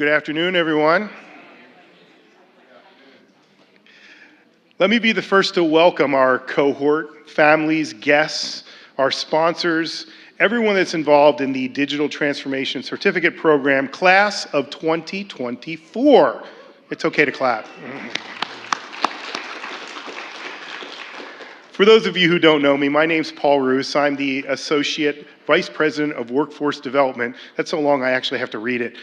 Good afternoon, everyone. Let me be the first to welcome our cohort, families, guests, our sponsors, everyone that's involved in the Digital Transformation Certificate Program, Class of 2024. It's okay to clap. For those of you who don't know me, my name's Paul Roos. I'm the Associate Vice President of Workforce Development. That's so long I actually have to read it.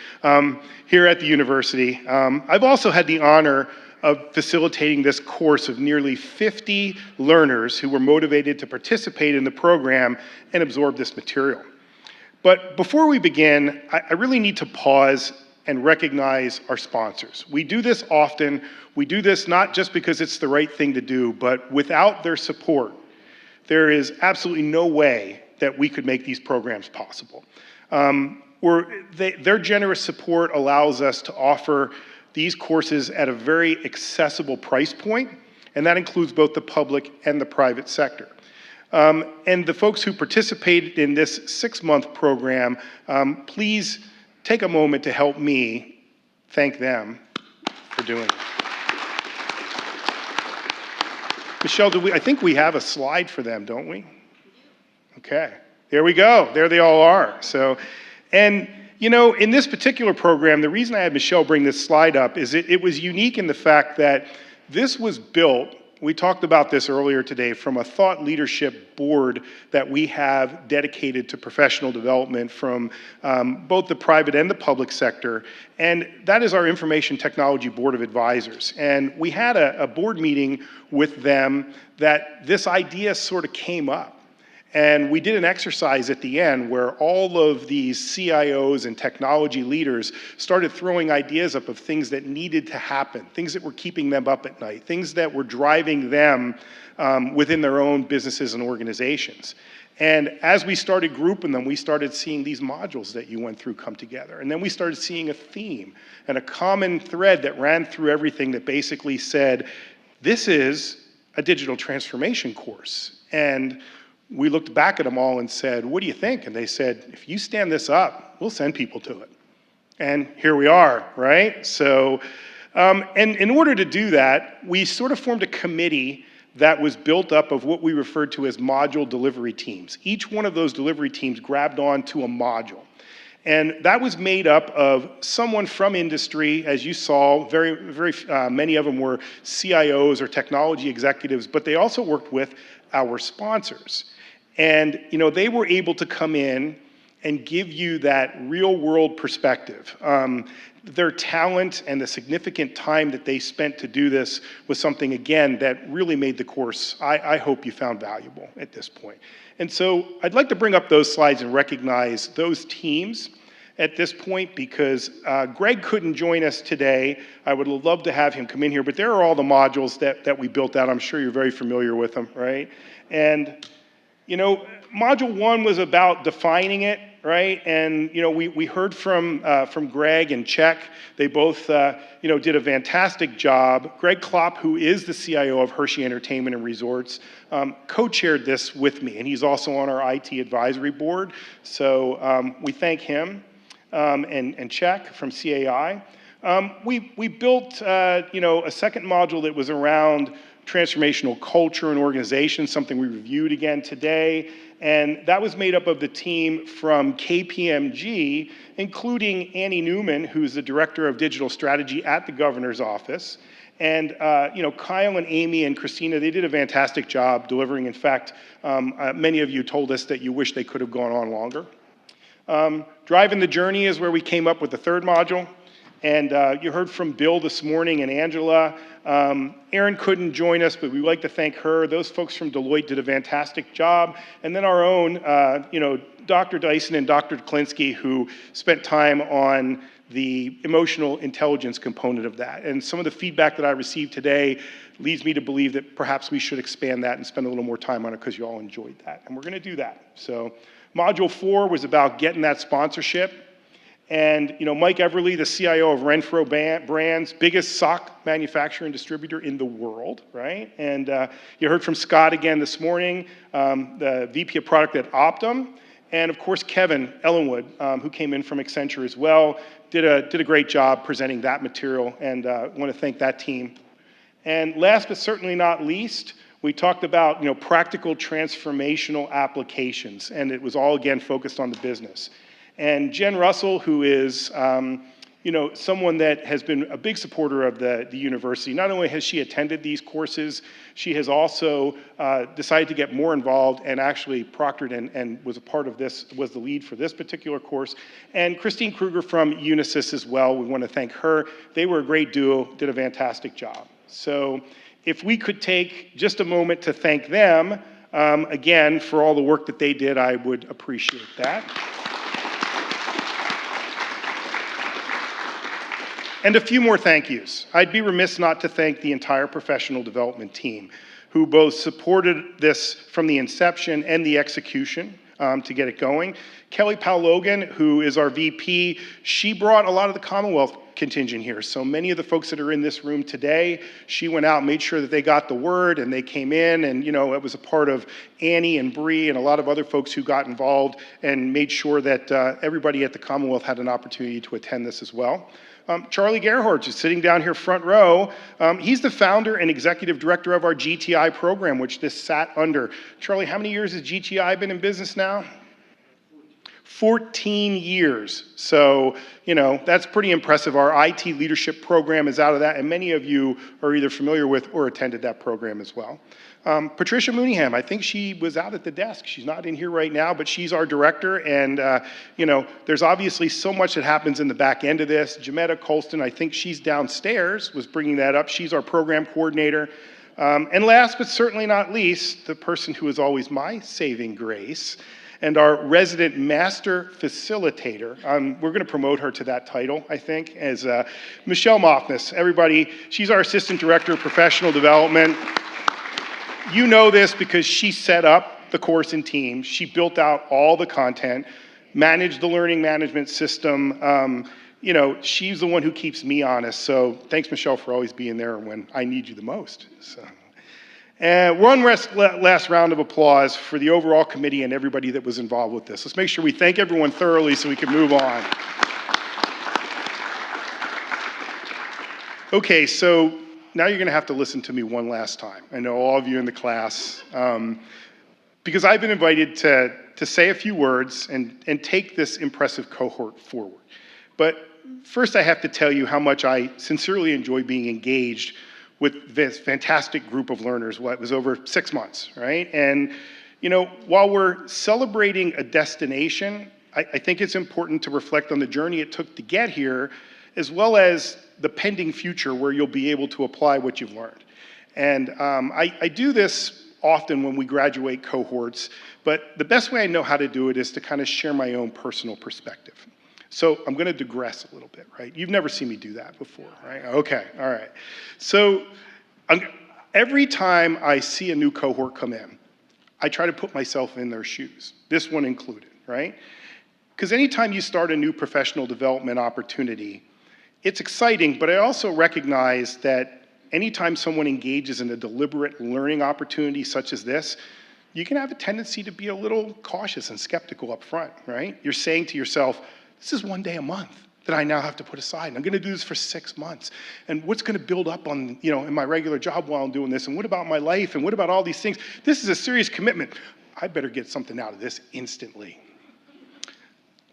Here at the university. I've also had the honor of facilitating this course of nearly 50 learners who were motivated to participate in the program and absorb this material. But before we begin, I really need to pause and recognize our sponsors. We do this often. We do this not just because it's the right thing to do, but without their support, there is absolutely no way that we could make these programs possible. Their generous support allows us to offer these courses at a very accessible price point, and that includes both the public and the private sector. And the folks who participated in this 6-month program, please take a moment to help me thank them for doing it. Michelle, I think we have a slide for them, don't we? Okay, there we go. There they all are. And you know, in this particular program, the reason I had Michelle bring this slide up is it was unique in the fact that this was built, we talked about this earlier today, from a thought leadership board that we have dedicated to professional development from both the private and the public sector. And that is our Information Technology Board of Advisors. And we had a board meeting with them that this idea sort of came up. And we did an exercise at the end where all of these CIOs and technology leaders started throwing ideas up of things that needed to happen, things that were keeping them up at night, things that were driving them within their own businesses and organizations. And as we started grouping them, we started seeing these modules that you went through come together. And then we started seeing a theme and a common thread that ran through everything that basically said, this is a digital transformation course. And we looked back at them all and said, what do you think? And they said, if you stand this up, we'll send people to it. And here we are, right? So, and in order to do that, we sort of formed a committee that was built up of what we referred to as module delivery teams. Each one of those delivery teams grabbed onto a module. And that was made up of someone from industry, as you saw, very many of them were CIOs or technology executives, but they also worked with our sponsors. And you know, they were able to come in and give you that real world perspective. Their talent and the significant time that they spent to do this was something, again, that really made the course, I hope you found valuable at this point. And so I'd like to bring up those slides and recognize those teams at this point because Greg couldn't join us today. I would love to have him come in here, but there are all the modules that we built out. I'm sure you're very familiar with them, right? And you know, module 1 was about defining it, right? And you know, we heard from Greg and Czech. They both you know, did a fantastic job. Greg Klopp, who is the CIO of Hershey Entertainment and Resorts, co-chaired this with me, and he's also on our IT advisory board. So we thank him and Czech from CAI. We built you know, a second module that was around transformational culture and organization, something we reviewed again today. And that was made up of the team from KPMG, including Annie Newman, who's the Director of Digital Strategy at the Governor's Office. And you know, Kyle and Amy and Christina, they did a fantastic job delivering. In fact, many of you told us that you wish they could have gone on longer. Driving the Journey is where we came up with the third module. And you heard from Bill this morning and Angela. Erin couldn't join us, but we'd like to thank her. Those folks from Deloitte did a fantastic job. And then our own, you know, Dr. Dyson and Dr. Klinsky, who spent time on the emotional intelligence component of that. And some of the feedback that I received today leads me to believe that perhaps we should expand that and spend a little more time on it because you all enjoyed that. And we're going to do that. So module 4 was about getting that sponsorship. And you know, Mike Everly, the CIO of Renfro Brands, biggest sock manufacturer and distributor in the world, right? And you heard from Scott again this morning, the VP of product at Optum. And of course, Kevin Ellenwood, who came in from Accenture as well, did a great job presenting that material, and I want to thank that team. And last but certainly not least, we talked about practical transformational applications, and it was all again focused on the business. And Jen Russell, who is someone that has been a big supporter of the university. Not only has she attended these courses, she has also decided to get more involved and actually proctored and was a part of this, was the lead for this particular course. And Christine Kruger from Unisys as well, we want to thank her. They were a great duo, did a fantastic job. So if we could take just a moment to thank them, again, for all the work that they did, I would appreciate that. And a few more thank yous. I'd be remiss not to thank the entire professional development team, who both supported this from the inception and the execution to get it going. Kelly Powell-Logan, who is our VP, she brought a lot of the Commonwealth contingent here. So many of the folks that are in this room today, she went out and made sure that they got the word and they came in, and it was a part of Annie and Bree and a lot of other folks who got involved and made sure that everybody at the Commonwealth had an opportunity to attend this as well. Charlie Gerhardt is sitting down here front row. He's the founder and executive director of our GTI program, which this sat under. Charlie, how many years has GTI been in business now? 14 years. So, that's pretty impressive. Our IT leadership program is out of that, and many of you are either familiar with or attended that program as well. Patricia Mooneyham, I think she was out at the desk. She's not in here right now, but she's our director, and there's obviously so much that happens in the back end of this. Jametta Colston, I think she's downstairs, was bringing that up. She's our program coordinator. And last but certainly not least, the person who is always my saving grace, and our resident master facilitator. We're going to promote her to that title, I think, as Michelle Moffness. Everybody, she's our assistant director of professional development. You know this because she set up the course and team. She built out all the content, managed the learning management system. She's the one who keeps me honest. So thanks, Michelle, for always being there when I need you the most. So. And one last round of applause for the overall committee and everybody that was involved with this. Let's make sure we thank everyone thoroughly so we can move on. Okay, so now you're going to have to listen to me one last time. I know all of you in the class, because I've been invited to say a few words and take this impressive cohort forward. But first I have to tell you how much I sincerely enjoy being engaged with this fantastic group of learners. It was over 6 months, right? And while we're celebrating a destination, I think it's important to reflect on the journey it took to get here, as well as the pending future where you'll be able to apply what you've learned. And I do this often when we graduate cohorts, but the best way I know how to do it is to kind of share my own personal perspective. So I'm going to digress a little bit, right? You've never seen me do that before, right? Okay, all right. So every time I see a new cohort come in, I try to put myself in their shoes, this one included, right? Because anytime you start a new professional development opportunity, it's exciting, but I also recognize that anytime someone engages in a deliberate learning opportunity such as this, you can have a tendency to be a little cautious and skeptical up front, right? You're saying to yourself, this is 1 day a month that I now have to put aside. And I'm going to do this for 6 months. And what's going to build up on, in my regular job while I'm doing this? And what about my life? And what about all these things? This is a serious commitment. I better get something out of this instantly.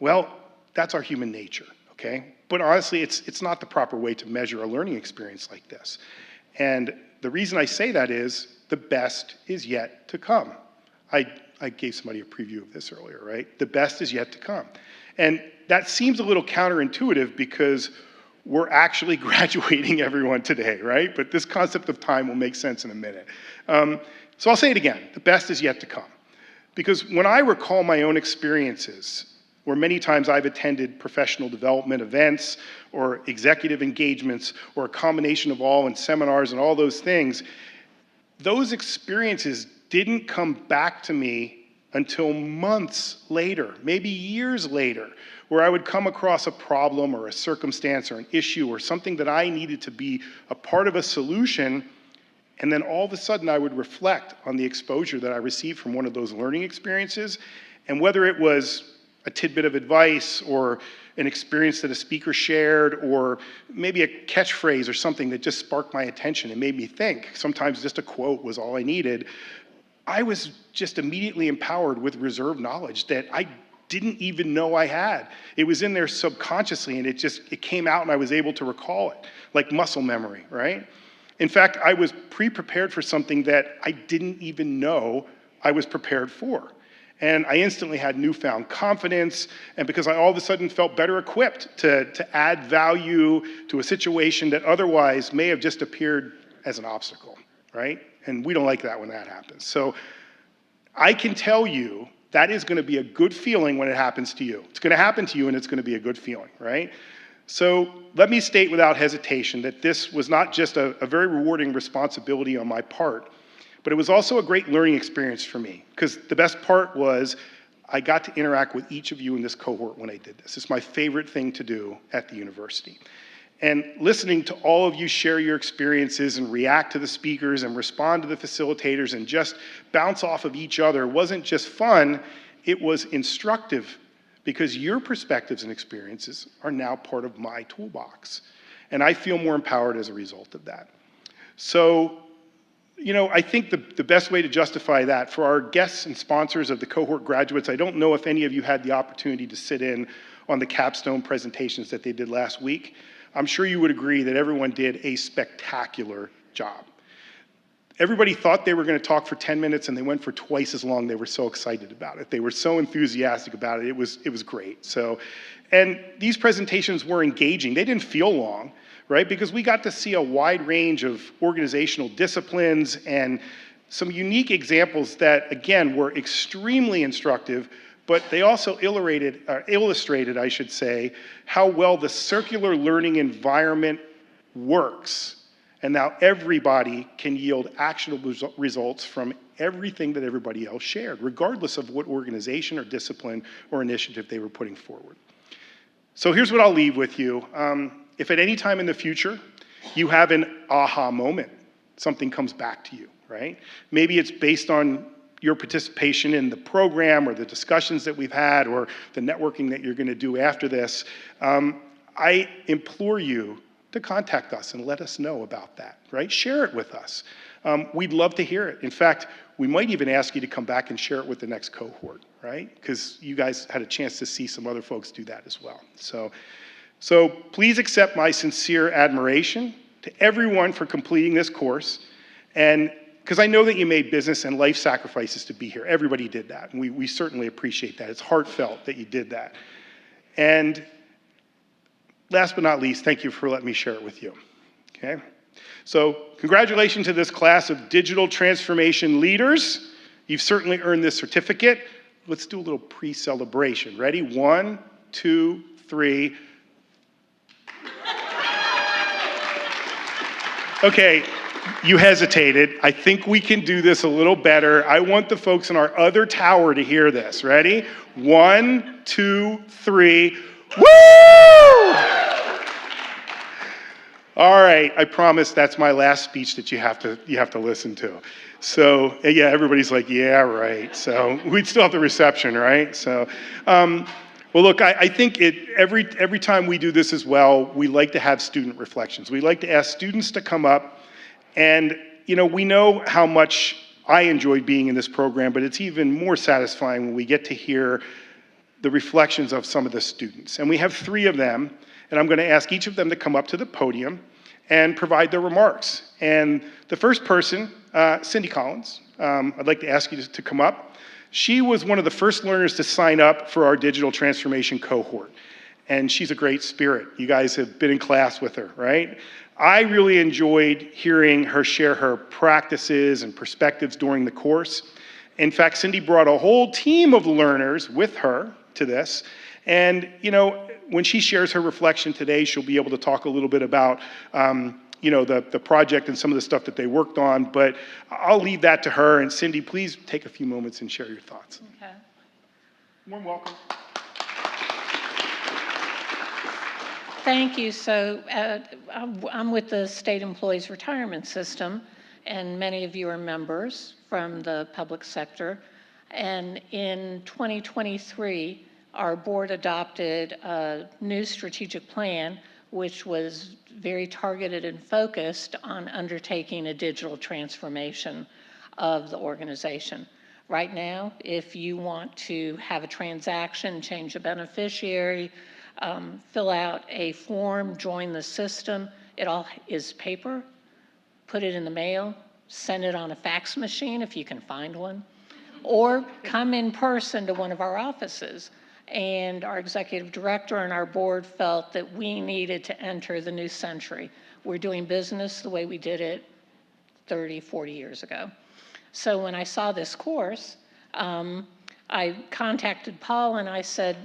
Well, that's our human nature, okay? But honestly, it's not the proper way to measure a learning experience like this. And the reason I say that is the best is yet to come. I gave somebody a preview of this earlier, right? The best is yet to come. And that seems a little counterintuitive because we're actually graduating everyone today, right? But this concept of time will make sense in a minute. So I'll say it again, the best is yet to come. Because when I recall my own experiences, where many times I've attended professional development events or executive engagements or a combination of all and seminars and all those things, those experiences didn't come back to me until months later, maybe years later, where I would come across a problem or a circumstance or an issue or something that I needed to be a part of a solution, and then all of a sudden I would reflect on the exposure that I received from one of those learning experiences, And whether it was a tidbit of advice or an experience that a speaker shared or maybe a catchphrase or something that just sparked my attention and made me think, sometimes just a quote was all I needed, I was just immediately empowered with reserve knowledge that I didn't even know I had. It was in there subconsciously and it came out and I was able to recall it, like muscle memory, right? In fact, I was pre-prepared for something that I didn't even know I was prepared for. And I instantly had newfound confidence, and because I all of a sudden felt better equipped to add value to a situation that otherwise may have just appeared as an obstacle, right? And we don't like that when that happens. So I can tell you that is going to be a good feeling when it happens to you. It's going to happen to you and it's going to be a good feeling, right? So let me state without hesitation that this was not just a very rewarding responsibility on my part, but it was also a great learning experience for me, because the best part was I got to interact with each of you in this cohort when I did this. It's my favorite thing to do at the university. And listening to all of you share your experiences and react to the speakers and respond to the facilitators and just bounce off of each other wasn't just fun, it was instructive, because your perspectives and experiences are now part of my toolbox. And I feel more empowered as a result of that. So, I think the best way to justify that for our guests and sponsors of the cohort graduates, I don't know if any of you had the opportunity to sit in on the capstone presentations that they did last week. I'm sure you would agree that everyone did a spectacular job. Everybody thought they were going to talk for 10 minutes and they went for twice as long. They were so excited about it. They were so enthusiastic about it. It was great. And these presentations were engaging. They didn't feel long, right? Because we got to see a wide range of organizational disciplines and some unique examples that, again, were extremely instructive, but they also illustrated, I should say, how well the circular learning environment works. And now everybody can yield actionable results from everything that everybody else shared, regardless of what organization or discipline or initiative they were putting forward. So here's what I'll leave with you. If at any time in the future you have an aha moment, something comes back to you, right? Maybe it's based on your participation in the program or the discussions that we've had or the networking that you're going to do after this. I implore you to contact us and let us know about that, right? Share it with us. We'd love to hear it. In fact, we might even ask you to come back and share it with the next cohort, right? Because you guys had a chance to see some other folks do that as well. So please accept my sincere admiration to everyone for completing this course. And because I know that you made business and life sacrifices to be here. Everybody did that. And we certainly appreciate that. It's heartfelt that you did that. And last but not least, thank you for letting me share it with you. Okay? So congratulations to this class of digital transformation leaders. You've certainly earned this certificate. Let's do a little pre-celebration. Ready? 1, 2, 3. Okay, you hesitated. I think we can do this a little better. I want the folks in our other tower to hear this. Ready? 1, 2, 3. Woo! All right, I promise that's my last speech that you have to listen to. So yeah, everybody's like, yeah, right. So we'd still have the reception, right? So, well, look, I think every time we do this as well, we like to have student reflections. We like to ask students to come up, and we know how much I enjoyed being in this program, but it's even more satisfying when we get to hear the reflections of some of the students. And we have 3 of them, and I'm going to ask each of them to come up to the podium and provide their remarks. And the first person, Cindy Collins, I'd like to ask you to come up. She was one of the first learners to sign up for our digital transformation cohort. And she's a great spirit. You guys have been in class with her, right? I really enjoyed hearing her share her practices and perspectives during the course. In fact, Cindy brought a whole team of learners with her to this. And, when she shares her reflection today, she'll be able to talk a little bit about, the project and some of the stuff that they worked on. But I'll leave that to her. And Cindy, please take a few moments and share your thoughts. Okay. Warm welcome. Thank you. So I'm with the State Employees Retirement System, and many of you are members from the public sector. And in 2023, our board adopted a new strategic plan, which was very targeted and focused on undertaking a digital transformation of the organization. Right now, if you want to have a transaction, change a beneficiary, fill out a form, join the system, it all is paper. Put it in the mail, send it on a fax machine if you can find one, or come in person to one of our offices. And our executive director and our board felt that we needed to enter the new century. We're doing business the way we did it 30, 40 years ago. So when I saw this course, I contacted Paul and I said,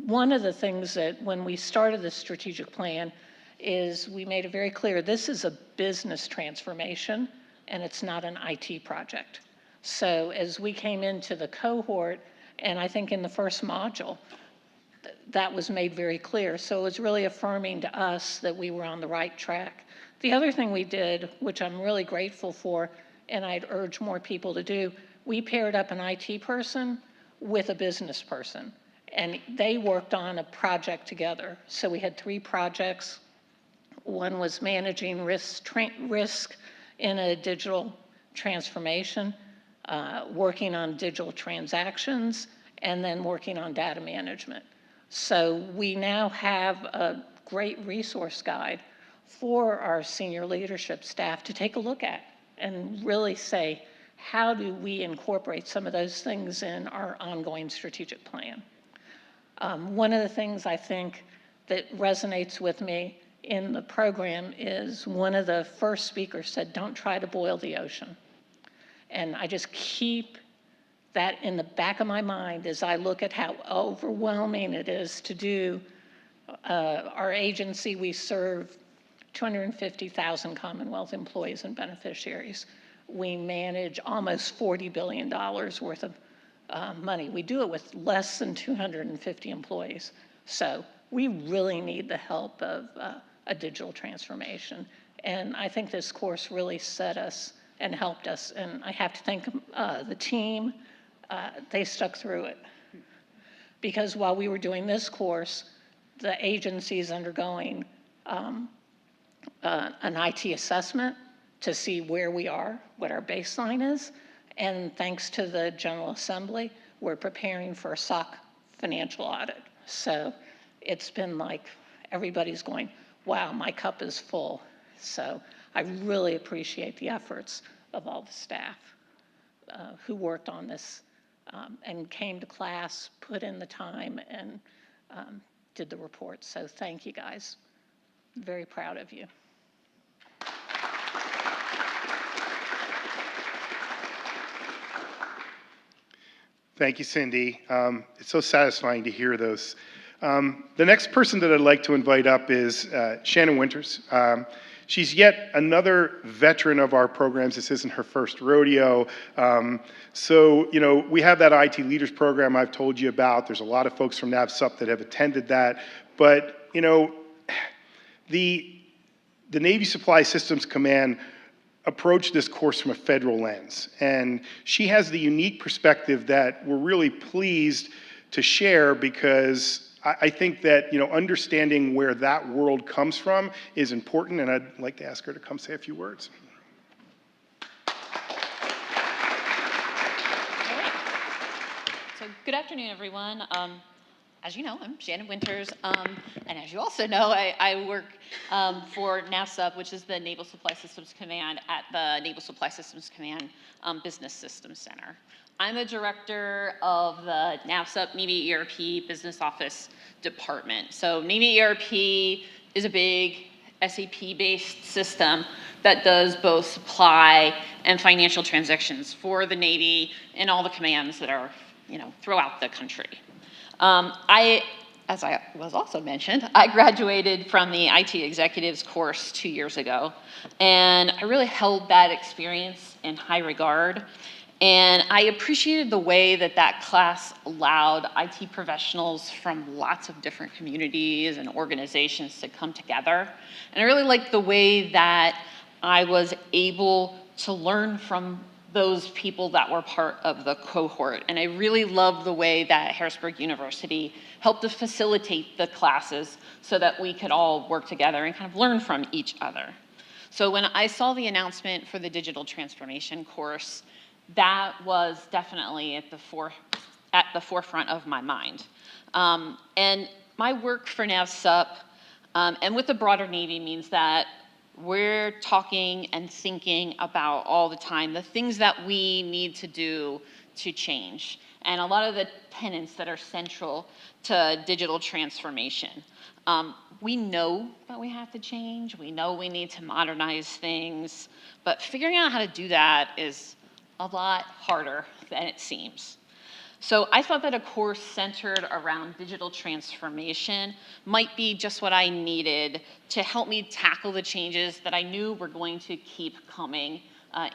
one of the things that when we started the strategic plan is we made it very clear, this is a business transformation and it's not an IT project. So as we came into the cohort, and I think in the first module, that was made very clear. So it was really affirming to us that we were on the right track. The other thing we did, which I'm really grateful for, and I'd urge more people to do, we paired up an IT person with a business person, and they worked on a project together. So we had 3 projects. One was managing risk in a digital transformation, working on digital transactions, and then working on data management. So we now have a great resource guide for our senior leadership staff to take a look at and really say, how do we incorporate some of those things in our ongoing strategic plan? One of the things I think that resonates with me in the program is one of the first speakers said, don't try to boil the ocean. And I just keep that in the back of my mind as I look at how overwhelming it is to do. Our agency, we serve 250,000 Commonwealth employees and beneficiaries. We manage almost $40 billion worth of money. We do it with less than 250 employees. So we really need the help of a digital transformation. And I think this course really set us and helped us. And I have to thank the team. They stuck through it. Because while we were doing this course, the agency is undergoing an IT assessment to see where we are, what our baseline is. And thanks to the General Assembly, we're preparing for a SOC financial audit. So it's been like everybody's going, wow, my cup is full. So I really appreciate the efforts of all the staff who worked on this and came to class, put in the time, and did the report. So thank you, guys. Very proud of you. Thank you, Cindy. It's so satisfying to hear those. The next person that I'd like to invite up is Shannon Winters. She's yet another veteran of our programs. This isn't her first rodeo. So, you know, we have that IT Leaders Program I've told you about. There's a lot of folks from NAVSUP that have attended that. But, you know, the Navy Supply Systems Command approached this course from a federal lens. And she has the unique perspective that we're really pleased to share, because I think that, you know, understanding where that world comes from is important, and I'd like to ask her to come say a few words. So good afternoon, everyone. As you know, I'm Shannon Winters, and as you also know, I work for NAVSUP, which is the Naval Supply Systems Command at the Naval Supply Systems Command Business Systems Center. I'm a director of the NAVSUP Navy ERP Business Office Department. So Navy ERP is a big SAP-based system that does both supply and financial transactions for the Navy and all the commands that are, you know, throughout the country. As I was also mentioned, I graduated from the IT Executives course 2 years ago, and I really held that experience in high regard. And I appreciated the way that that class allowed IT professionals from lots of different communities and organizations to come together. And I really liked the way that I was able to learn from those people that were part of the cohort. And I really love the way that Harrisburg University helped to facilitate the classes so that we could all work together and kind of learn from each other. So when I saw the announcement for the digital transformation course, that was definitely at the forefront of my mind. And my work for NAVSUP and with the broader Navy means that we're talking and thinking about all the time the things that we need to do to change. And a lot of the tenets that are central to digital transformation. We know that we have to change. We know we need to modernize things. But figuring out how to do that is a lot harder than it seems. So I thought that a course centered around digital transformation might be just what I needed to help me tackle the changes that I knew were going to keep coming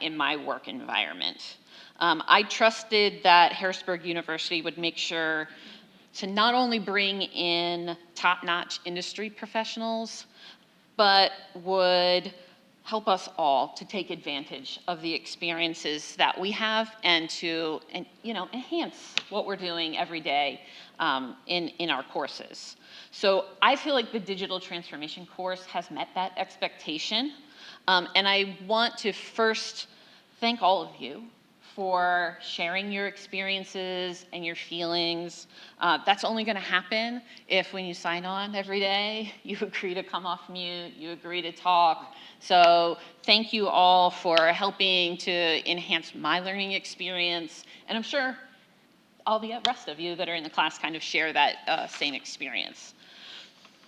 in my work environment. I trusted that Harrisburg University would make sure to not only bring in top-notch industry professionals, but would help us all to take advantage of the experiences that we have and to enhance what we're doing every day in our courses. So I feel like the digital transformation course has met that expectation. And I want to first thank all of you for sharing your experiences and your feelings. That's only going to happen if when you sign on every day, you agree to come off mute, you agree to talk. So thank you all for helping to enhance my learning experience. And I'm sure all the rest of you that are in the class kind of share that same experience.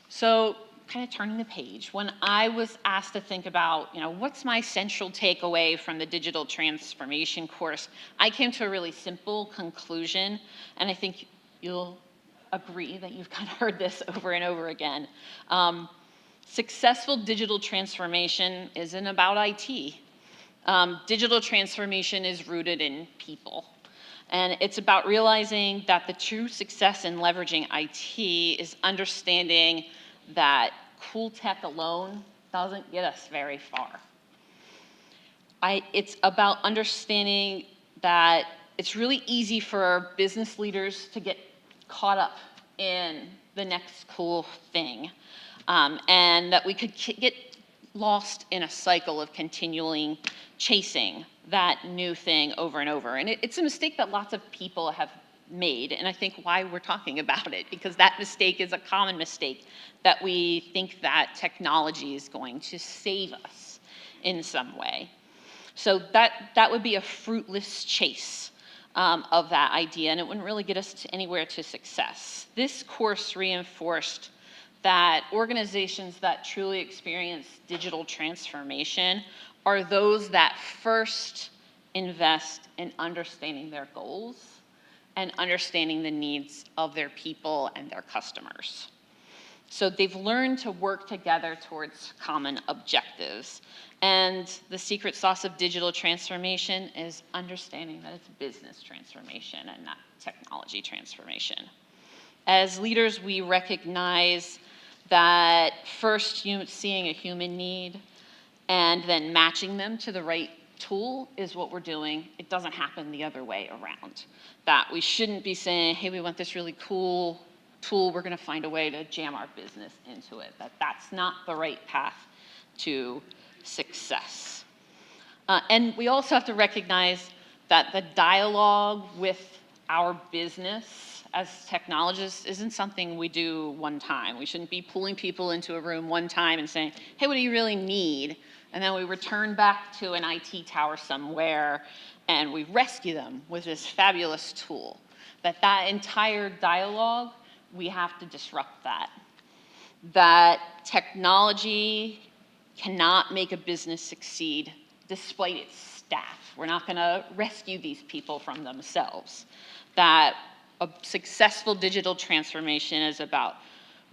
So kind of turning the page, when I was asked to think about, what's my central takeaway from the digital transformation course, I came to a really simple conclusion, and I think you'll agree that you've kind of heard this over and over again. Successful digital transformation isn't about IT. Digital transformation is rooted in people. And it's about realizing that the true success in leveraging IT is understanding that cool tech alone doesn't get us very far. It's about understanding that it's really easy for business leaders to get caught up in the next cool thing, and that we could get lost in a cycle of continuing chasing that new thing over and over. And it's a mistake that lots of people have made, and I think why we're talking about it, because that mistake is a common mistake, that we think that technology is going to save us in some way. So that would be a fruitless chase of that idea, and it wouldn't really get us anywhere to success. This course reinforced that organizations that truly experience digital transformation are those that first invest in understanding their goals and understanding the needs of their people and their customers. So they've learned to work together towards common objectives. And the secret sauce of digital transformation is understanding that it's business transformation and not technology transformation. As leaders, we recognize that first seeing a human need and then matching them to the right tool is what we're doing. It doesn't happen the other way around. That we shouldn't be saying, hey, we want this really cool tool, we're going to find a way to jam our business into it. That's not the right path to success. And we also have to recognize that the dialogue with our business as technologists isn't something we do one time. We shouldn't be pulling people into a room one time and saying, hey, what do you really need? And then we return back to an IT tower somewhere and we rescue them with this fabulous tool. That entire dialogue, we have to disrupt that. That technology cannot make a business succeed despite its staff. We're not gonna rescue these people from themselves. That a successful digital transformation is about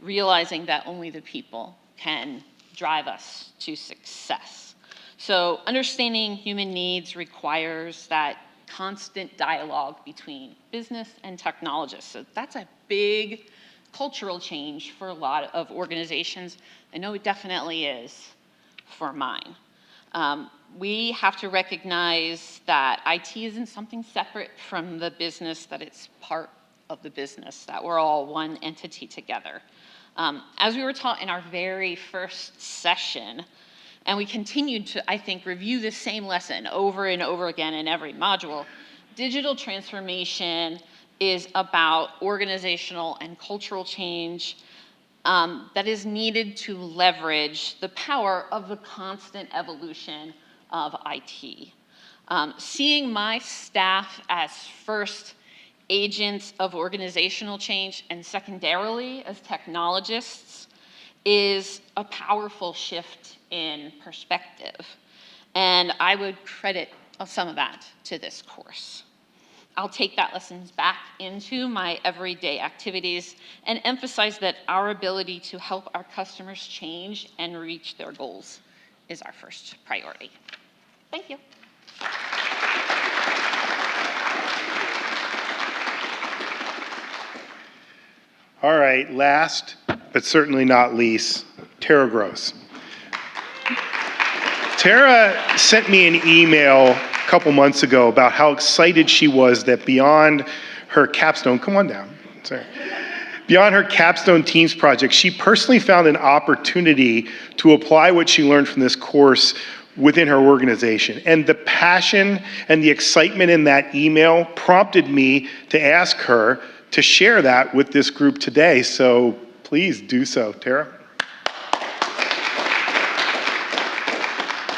realizing that only the people can drive us to success. So understanding human needs requires that constant dialogue between business and technologists. So that's a big cultural change for a lot of organizations. I know it definitely is for mine. We have to recognize that IT isn't something separate from the business, that it's part of the business, that we're all one entity together. As we were taught in our very first session, and we continued to, I think, review the same lesson over and over again in every module, digital transformation is about organizational and cultural change that is needed to leverage the power of the constant evolution of IT. Seeing my staff as first agents of organizational change and secondarily as technologists is a powerful shift in perspective. And I would credit some of that to this course. I'll take that lessons back into my everyday activities and emphasize that our ability to help our customers change and reach their goals is our first priority. Thank you. All right, last but certainly not least, Tara Gross. Tara sent me an email a couple months ago about how excited she was that beyond her capstone, come on down, sorry. Beyond her capstone teams project, she personally found an opportunity to apply what she learned from this course within her organization. And the passion and the excitement in that email prompted me to ask her to share that with this group today. So please do so, Tara.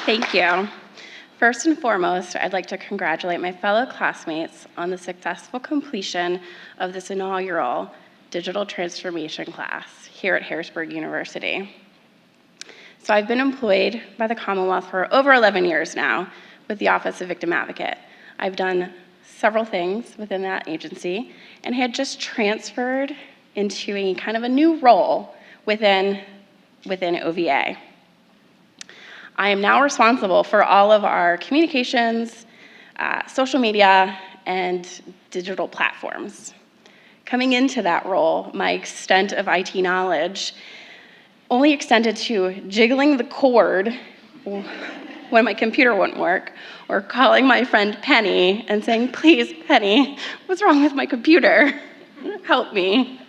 Thank you. First and foremost, I'd like to congratulate my fellow classmates on the successful completion of this inaugural digital transformation class here at Harrisburg University. So I've been employed by the Commonwealth for over 11 years now with the Office of Victim Advocate. I've done several things within that agency and had just transferred into a kind of a new role within OVA. I am now responsible for all of our communications, social media, and digital platforms. Coming into that role, my extent of IT knowledge only extended to jiggling the cord when my computer wouldn't work, or calling my friend Penny and saying, "Please, Penny, what's wrong with my computer? Help me."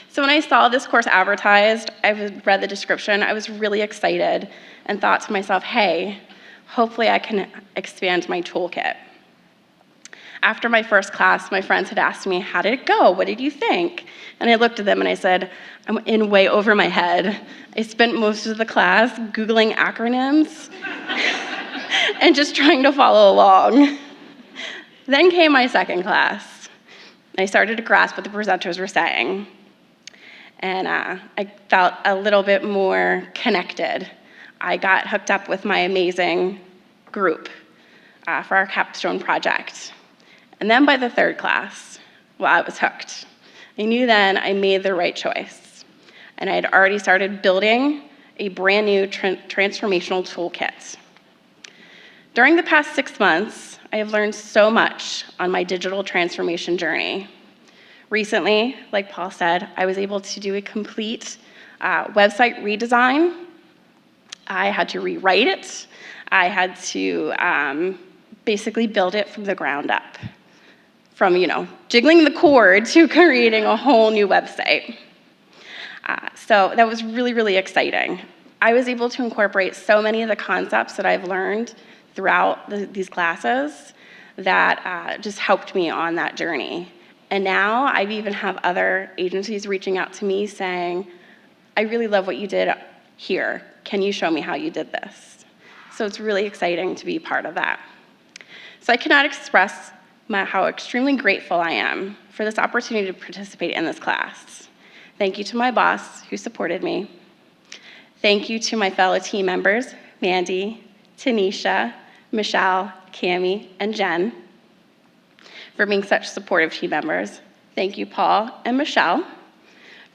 So when I saw this course advertised, I read the description, I was really excited and thought to myself, hey, hopefully I can expand my toolkit. After my first class, my friends had asked me, how did it go? What did you think? And I looked at them and I said, I'm in way over my head. I spent most of the class Googling acronyms and just trying to follow along. Then came my second class. I started to grasp what the presenters were saying. And I felt a little bit more connected. I got hooked up with my amazing group for our capstone project. And then by the third class, well, I was hooked. I knew then I made the right choice. And I had already started building a brand new transformational toolkit. During the past 6 months, I have learned so much on my digital transformation journey. Recently, like Paul said, I was able to do a complete website redesign. I had to rewrite it. I had to basically build it from the ground up. From, jiggling the cord to creating a whole new website. So that was really, really exciting. I was able to incorporate so many of the concepts that I've learned throughout these classes that just helped me on that journey. And now I even have other agencies reaching out to me saying, I really love what you did here. Can you show me how you did this? So it's really exciting to be part of that. So I cannot express how extremely grateful I am for this opportunity to participate in this class. Thank you to my boss who supported me. Thank you to my fellow team members, Mandy, Tanisha, Michelle, Cami, and Jen, for being such supportive team members. Thank you, Paul and Michelle,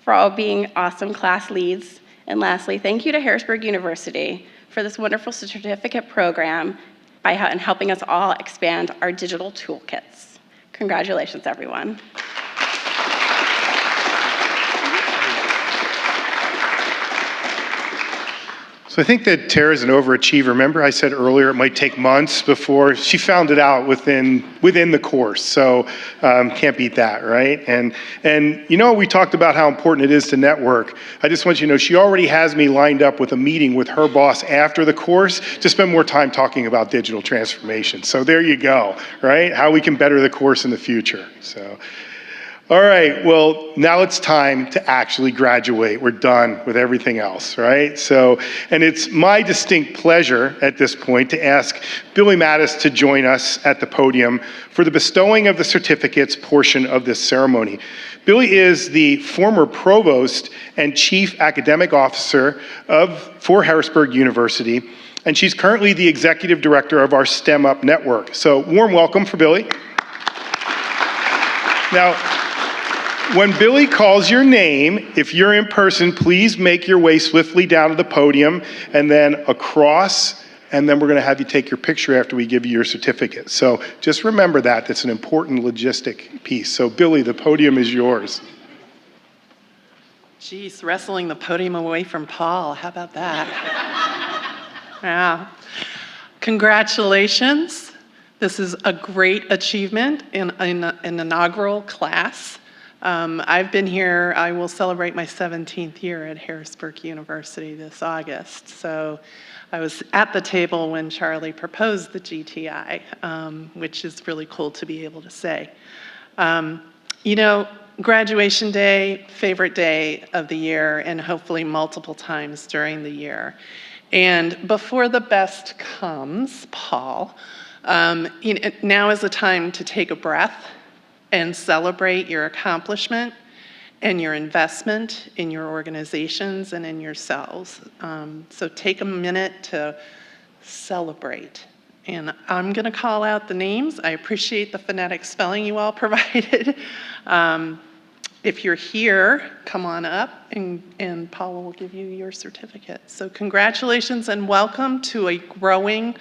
for all being awesome class leads. And lastly, thank you to Harrisburg University for this wonderful certificate program and helping us all expand our digital toolkits. Congratulations, everyone. So So I think that Tara's an overachiever. Remember I said earlier it might take months before she found it out within the course. So can't beat that, right? And you know, we talked about how important it is to network. I just want you to know she already has me lined up with a meeting with her boss after the course to spend more time talking about digital transformation. So there you go, right? How we can better the course in the future. So. All right, well, now it's time to actually graduate. We're done with everything else, right? So, and it's my distinct pleasure at this point to ask Billy Mattis to join us at the podium for the bestowing of the certificates portion of this ceremony. Billy is the former provost and chief academic officer for Harrisburg University, and she's currently the executive director of our STEM Up network. So, warm welcome for Billy. Now, when Billy calls your name, if you're in person, please make your way swiftly down to the podium and then across, and then we're going to have you take your picture after we give you your certificate. So just remember that. That's an important logistic piece. So Billy, the podium is yours. Geez, wrestling the podium away from Paul. How about that? Yeah. Congratulations. This is a great achievement in an inaugural class. I've been here, I will celebrate my 17th year at Harrisburg University this August. So I was at the table when Charlie proposed the GTI, which is really cool to be able to say. You know, graduation day, favorite day of the year, and hopefully multiple times during the year. And before the best comes, Paul, you know, now is the time to take a breath and celebrate your accomplishment and your investment in your organizations and in yourselves. So take a minute to celebrate. And I'm gonna call out the names. I appreciate the phonetic spelling you all provided. If you're here, come on up and Paula will give you your certificate. So congratulations and welcome to a growing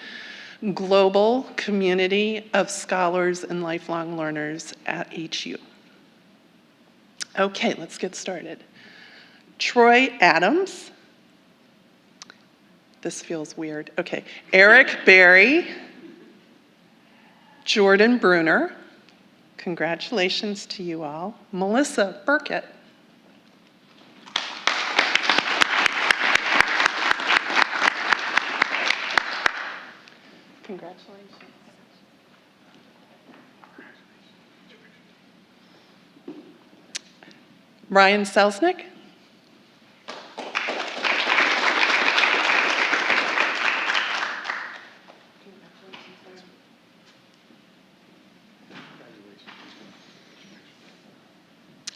global community of scholars and lifelong learners at HU. Okay, let's get started. Troy Adams. This feels weird. Okay. Eric Berry. Jordan Bruner. Congratulations to you all. Melissa Burkett. Congratulations. Ryan Selznick.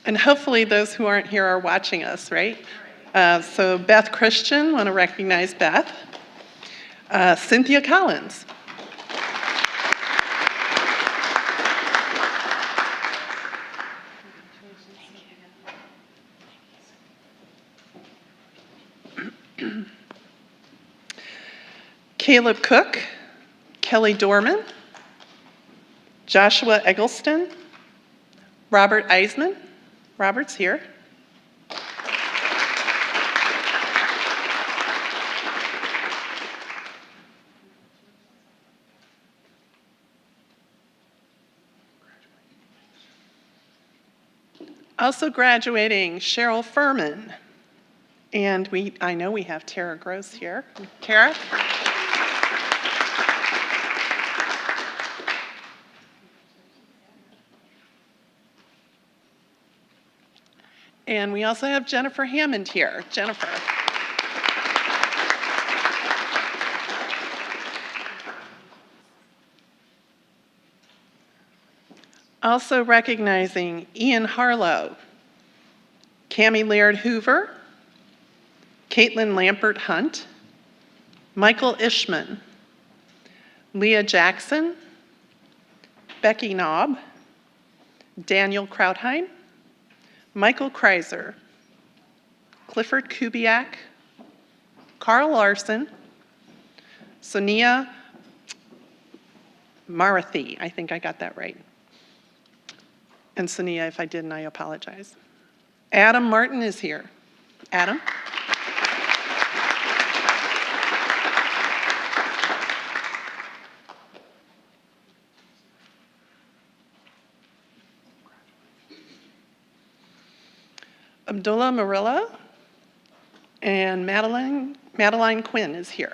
And hopefully those who aren't here are watching us, right? So Beth Christian, want to recognize Beth. Cynthia Collins. Caleb Cook, Kelly Dorman, Joshua Eggleston, Robert Eisman. Robert's here. Also graduating, Cheryl Furman. And I know we have Tara Gross here. Tara? And we also have Jennifer Hammond here. Jennifer. Also recognizing Ian Harlow, Cammie Laird Hoover, Caitlin Lampert Hunt, Michael Ishman, Leah Jackson, Becky Knob, Daniel Krautheim, Michael Kreiser, Clifford Kubiak, Carl Larson, Sonia Marathi, I think I got that right. And Sonia, if I didn't, I apologize. Adam Martin is here. Adam? Abdullah Marilla, and Madeline Quinn is here.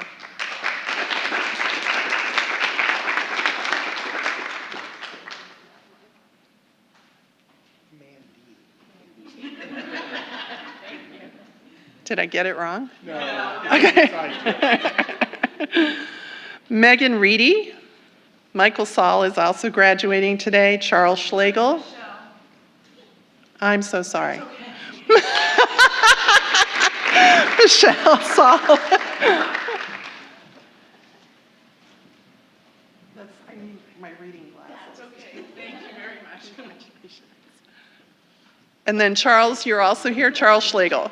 Did I get it wrong? No. Okay. Megan Reedy. Michael Saul is also graduating today. Charles Schlegel. I'm so sorry. Michelle Saul. I need my reading glasses. Okay, thank you very much. Congratulations. And then Charles, you're also here, Charles Schlegel.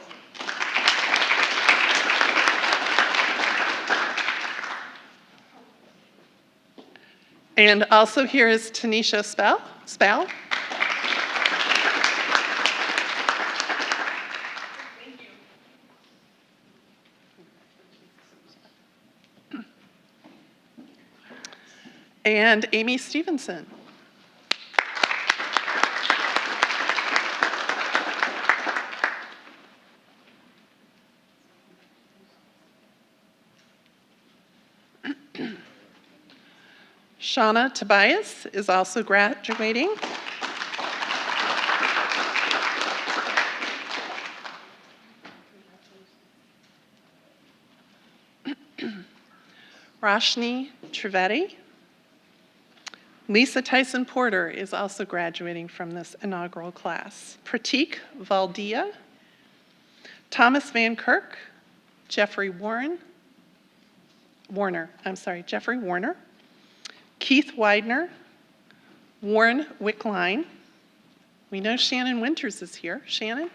And also here is Tanisha Spell. And Amy Stevenson. Shauna Tobias is also graduating. Roshni Trivedi. Lisa Tyson Porter is also graduating from this inaugural class. Pratik Valdia. Thomas Van Kirk. Jeffrey Warner. Keith Widener, Warren Wickline. We know Shannon Winters is here. Shannon?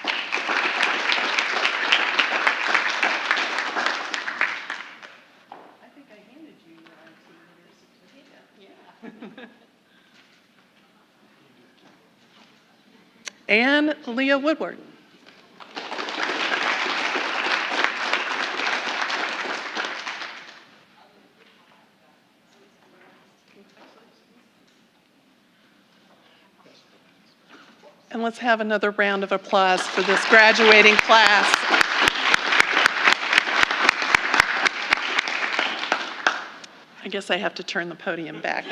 I think I handed you your certificate. Yeah. And Leah Woodward. And let's have another round of applause for this graduating class. I guess I have to turn the podium back.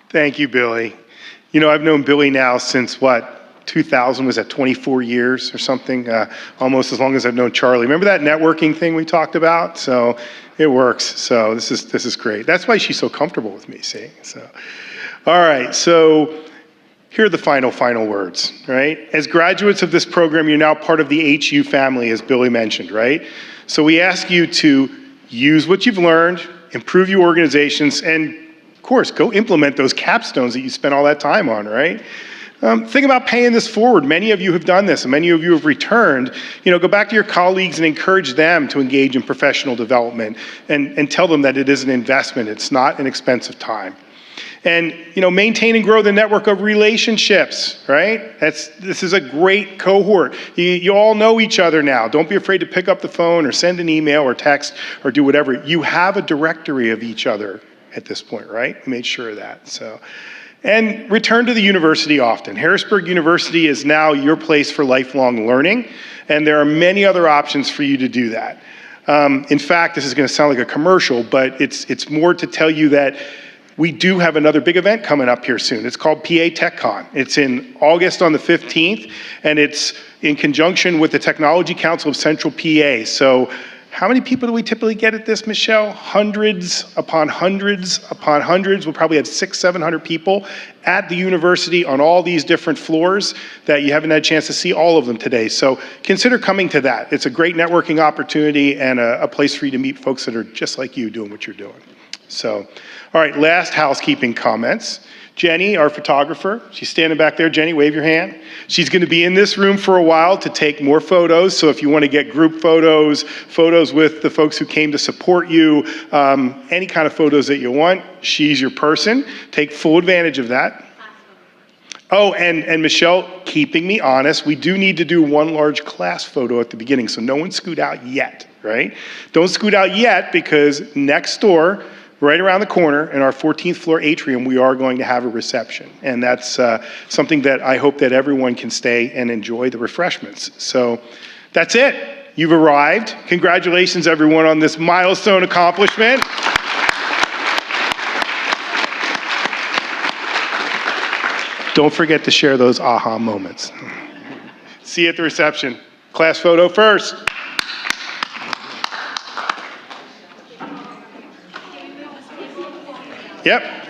Thank you, Billy. You know, I've known Billy now since, 2000, was that 24 years or something? Almost as long as I've known Charlie. Remember that networking thing we talked about? So it works. So this is great. That's why she's so comfortable with me, see? So, all right, so here are the final words, right? As graduates of this program, you're now part of the HU family, as Billy mentioned, right? So we ask you to use what you've learned, improve your organizations, and of course, go implement those capstones that you spent all that time on, right? Think about paying this forward. Many of you have done this, and many of you have returned. You know, go back to your colleagues and encourage them to engage in professional development and tell them that it is an investment. It's not an expensive time. And, you know, maintain and grow the network of relationships, right? This is a great cohort. You all know each other now. Don't be afraid to pick up the phone or send an email or text or do whatever. You have a directory of each other at this point, right? We made sure of that, so. And return to the university often. Harrisburg University is now your place for lifelong learning, and there are many other options for you to do that. In fact, this is gonna sound like a commercial, but it's more to tell you that we do have another big event coming up here soon. It's called PA TechCon. It's in August on the 15th, and it's in conjunction with the Technology Council of Central PA. So how many people do we typically get at this, Michelle? Hundreds upon hundreds upon hundreds. We'll probably have 600-700 people at the university on all these different floors that you haven't had a chance to see all of them today. So consider coming to that. It's a great networking opportunity and a place for you to meet folks that are just like you doing what you're doing. So, all right, last housekeeping comments. Jenny, our photographer, she's standing back there. Jenny, wave your hand. She's gonna be in this room for a while to take more photos. So if you wanna get group photos, photos with the folks who came to support you, any kind of photos that you want, she's your person. Take full advantage of that. Oh, and Michelle, keeping me honest, we do need to do one large class photo at the beginning, so no one scoot out yet, right? Don't scoot out yet because next door, right around the corner in our 14th floor atrium, we are going to have a reception. And that's something that I hope that everyone can stay and enjoy the refreshments. So that's it. You've arrived. Congratulations, everyone, on this milestone accomplishment. Don't forget to share those aha moments. See you at the reception. Class photo first. Yep.